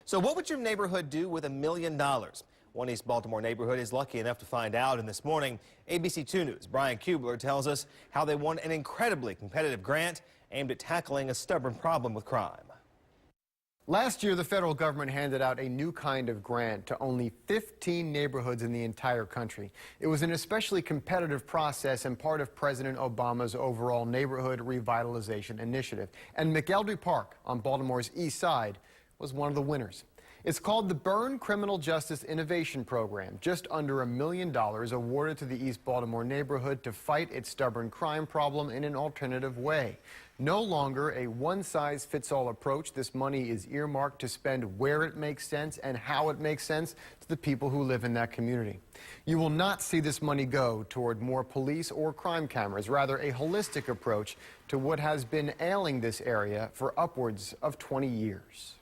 So what would your neighborhood do with $1 million? One East Baltimore neighborhood is lucky enough to find out, and this morning, ABC 2 News' Brian Kubler tells us how they won an incredibly competitive grant aimed at tackling a stubborn problem with crime. Last year, the federal government handed out a new kind of grant to only 15 neighborhoods in the entire country. It was an especially competitive process and part of President Obama's overall neighborhood revitalization initiative. And McElderry Park on Baltimore's east side was one of the winners. It's called the Burn Criminal Justice Innovation Program, just under $1 million awarded to the East Baltimore neighborhood to fight its stubborn crime problem in an alternative way. No longer a one-size-fits-all approach, this money is earmarked to spend where it makes sense and how it makes sense to the people who live in that community. You will not see this money go toward more police or crime cameras, rather a holistic approach to what has been ailing this area for upwards of 20 years.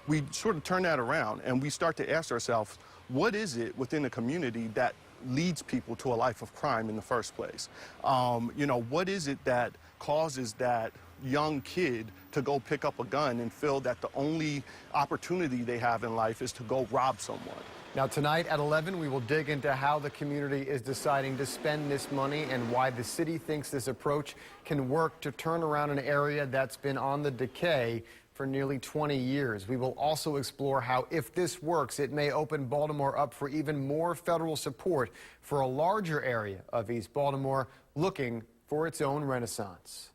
We sort of turn that around and we start to ask ourselves, what is it within the community that leads people to a life of crime in the first place? What is it that causes that young kid to go pick up a gun and feel that the only opportunity they have in life is to go rob someone? Now tonight at 11, we will dig into how the community is deciding to spend this money and why the city thinks this approach can work to turn around an area that's been on the decay for nearly 20 years. We will also explore how, if this works, it may open Baltimore up for even more federal support for a larger area of East Baltimore looking for its own renaissance.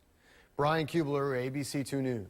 Brian Kubler, ABC 2 News.